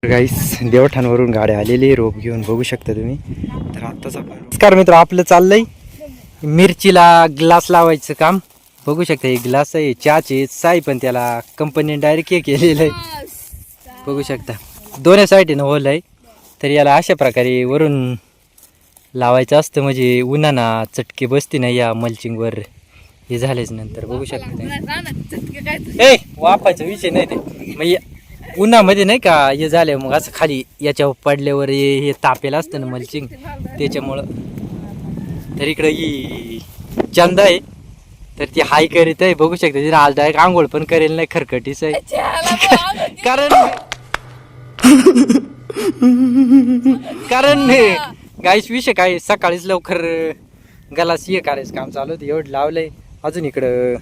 गाईस देवठाणवरून गाड्या आलेली रोप घेऊन बघू शकता तुम्ही. तर आत्ताच आपण नमस्कार मित्र, आपलं चाललंय मिरचीला ग्लास लावायचं काम. बघू शकता हे ग्लास आहे चहाचे साई, पण त्याला कंपनीने डायरेक्ट हे केलेलं आहे. बघू शकता दोन्ही साईडने होल आहे. तर याला अशा प्रकारे वरून लावायचं असतं, म्हणजे उन्हाना चटके बसते नाही या मल्चिंगवर. हे झालेच नंतर बघू शकता ए वापायचा विषय नाही ते, मग उन्हामध्ये नाही का हे झाले मग असं खाली याच्यावर पडल्यावर हे तापेल असतं ना मल्चिंग, त्याच्यामुळं. तर इकडं ही चंदा आहे, तर ती हाय करीत आहे. बघू शकता तिने आज डायरेक्ट आंघोळ पण करेल नाही, खरकटीच आहे. कारण गाईस विषय काय, सकाळीच लवकर गलास हे करायचं काम चालू होतं, एवढं लावलंय. अजून इकडं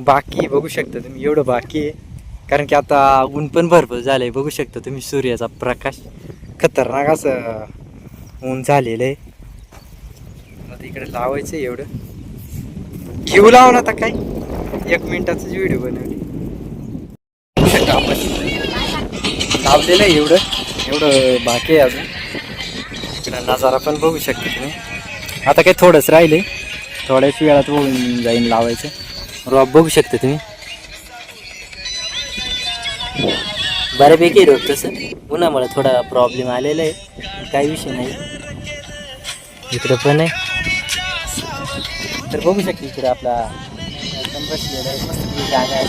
बाकी बघू शकता तुम्ही, एवढं बाकी आहे. कारण की आता ऊन पण भरपूर झालंय. बघू शकता तुम्ही सूर्याचा प्रकाश खतरनाक असं ऊन झालेलं आहे. आता इकडे लावायचं एवढं घेऊ लावून आता काय 1 मिनिटाचाच व्हिडिओ बनवली. बघू शकता आपण लावलेलं आहे एवढं बाकी आहे अजून. इकडं नजारा पण बघू शकता तुम्ही. आता काय थोडंच राहिले, थोड्याच वेळात होऊन जाईन लावायचं. रोप बघू शकता तुम्ही बऱ्यापैकी रोप. तसं उन्हामुळे थोडा प्रॉब्लेम आलेला आहे, काही विषय नाही. इकडं पण आहे. तर बघू शकता इकडे आपला बसलेला आहे, मस्त जागा आहे.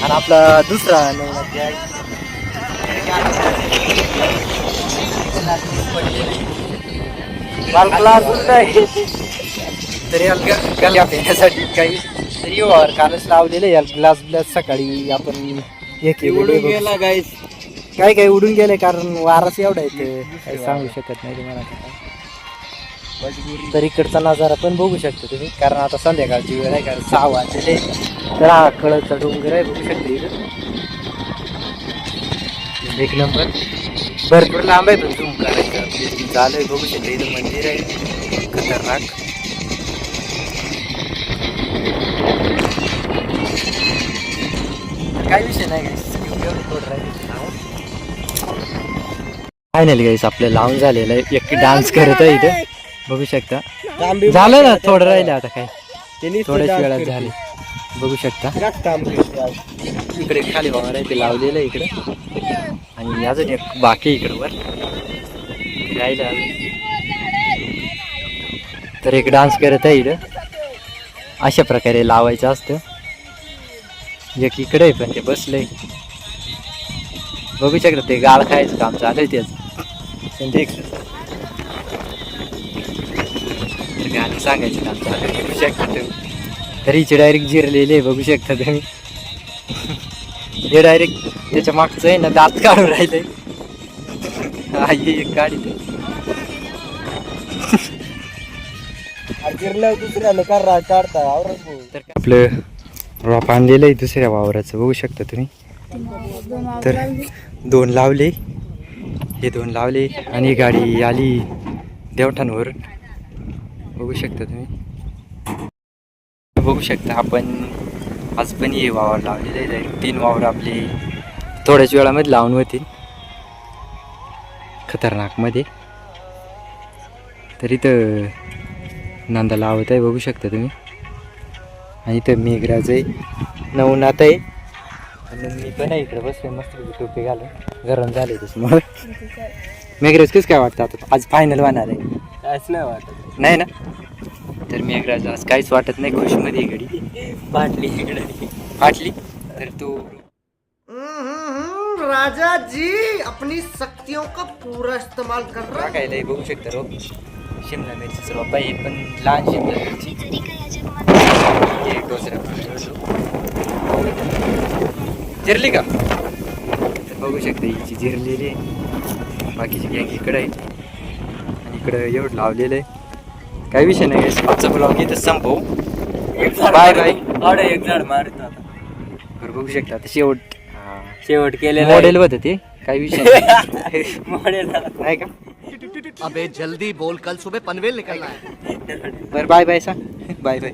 आणि आपला दुसरा नवनाथ आहे तर याला येण्यासाठी काही तरी वावर कालच लावलेलं याला ग्लास सकाळी आपण हे उडून गेला गाईस. काय उडून गेले, कारण वाराच एवढा येते काही सांगू शकत नाही तुम्हाला. तर इकडचा नजारा पण बघू शकता तुम्ही, कारण आता संध्याकाळची वेळ आहे, कारण 6 वाजले. तर हा कळचा डोंगर आहे, बघू शकता इकडं. एक नंबर भरपूर लांब आहे, पण झूम करायचं चालू आहे. बघू शकता इथं मंदिर आहे खतरनाक. काही विषय नाही गाईस, फायनली गाईस आपलं लावून झालेलं आहे. एक डान्स करत आहे इथं बघू शकता. झालं ना, थोडं राहिलं आता, काय थोड्याच वेळात झाले. बघू शकता इकडे खाली वावर आहे ते लावलेलं आहे इकडे, आणि अजून एक बाकी इकडं वर राहिलं. तर एक डान्स करत आहे इथं, अशा प्रकारे लावायचं असतं. एक इकडे आहे पण ते बसलंय. बघू शकता ते गाळ खायचं काम चालू आहे त्याचं. गाणं सांगायचं काम चालू आहे, बघू शकता तुम्ही. तरीचे डायरेक्ट जिरलेले आहे, बघू शकता तुम्ही. हे डायरेक्ट त्याच्या मागचं आहे ना, दात काढून राहिले. हा एक गाडी तर आपलं रॉप आणलेलं आहे दुसऱ्या वावराचं, बघू शकता तुम्ही. तर 2 लावले, हे 2 लावले, आणि गाडी आली देवठाणवरून. बघू शकता तुम्ही. बघू शकता आपण आज पण हे वावर लावलेले आहे. 3 वावर आपले थोड्याच वेळामध्ये लावून होतील खतरनाकमध्ये. तर इथं नांदा लावत आहे, बघू शकता तुम्ही. आणि इथं मेघराज आहे, नवनाथ आहे, आणि मी पण आहे इकडे बसले मस्त टोपी घालून. गरम झाले त्याच्यामुळे. मेघराज कसं काय वाटतं आता, आज फायनल होणार आहे? काहीच नाही वाटत, नाही ना. तर मेघराज आज काहीच वाटत नाही, खुशमध्ये घडी फाटली इकडे फाटली. तर तो राजा जी अपनी शक्तियों का पूरा इस्तेमाल कर रहा है. बघू शकता रोप शिमला मिरची रोप आहे, पण लहान शिमला मिरची जिरली का. तर बघू शकता हिची जिरलेली आहे, बाकीची गँग इकडं आहे, आणि इकडं एवढं लावलेलं आहे. काही विषय नाही, आजचा ब्लॉग इथं संपवू. Bye bye. एक झाड मारत आता बघू शकता. आता शेवट केलेलं मॉडेल होतं ते, काही विषय नाही. मॉडेल नाही का. अबे जल्दी बोल, कल सुबह पनवेल निकलना है. बरं बाय बाय सांग. Bye bye.